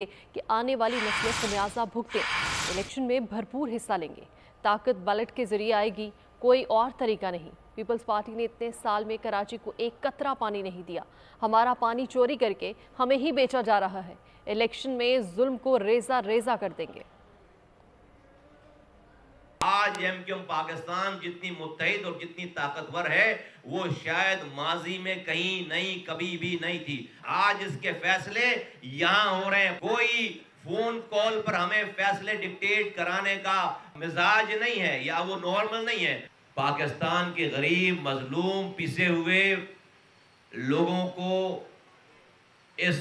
کہ آنے والی नस्लें खमियाजा भुगतें। इलेक्शन में भरपूर हिस्सा लेंगे। ताकत बैलेट के जरिए आएगी, कोई और तरीका नहीं। पीपल्स पार्टी ने इतने साल में कराची को एक कतरा पानी नहीं दिया। हमारा पानी चोरी करके हमें ही बेचा जा रहा है। इलेक्शन में जुल्म को रेजा रेजा कर देंगे। आज एमक्यूएम पाकिस्तान जितनी मुत्तहिद और जितनी ताकतवर है वो शायद माजी में कहीं नहीं, कभी भी नहीं थी। आज इसके फैसले यहाँ हो रहे हैं। कोई फोन कॉल पर हमें फैसले डिक्टेट कराने का मिजाज नहीं है या वो नॉर्मल नहीं है। पाकिस्तान के गरीब, मजलूम, पिसे हुए लोगों को इस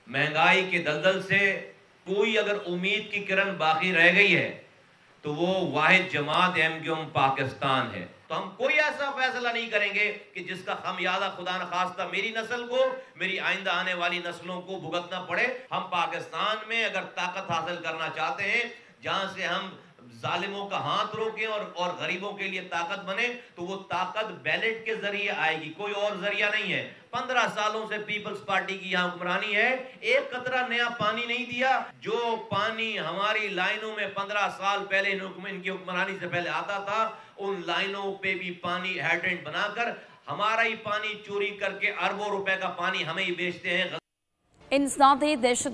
महंगाई के दलदल से कोई अगर उम्मीद की किरण बाकी रह गई है तो वो वाहिद जमात एमक्यूएम पाकिस्तान है। तो हम कोई ऐसा फैसला नहीं करेंगे कि जिसका खमियाजा खुदा न खास्ता मेरी नस्ल को, मेरी आइंदा आने वाली नस्लों को भुगतना पड़े। हम पाकिस्तान में अगर ताकत हासिल करना चाहते हैं जहां से हम जालिमों का हाथ रोकें और गरीबों के लिए ताकत बने, तो वो ताकत बैलेट के जरिए आएगी, कोई और जरिया नहीं है। 15 सालों से पीपल्स पार्टी की यहाँ हुक्मरानी है, एक कतरा नया पानी नहीं दिया। जो पानी हमारी लाइनों में 15 साल पहले इनकी हुक्मरानी से पहले आता था, उन लाइनों पे भी पानी हाइड्रेंट बनाकर हमारा ही पानी चोरी करके अरबों रुपए का पानी हमें ही बेचते हैं। इंसदाद दहशत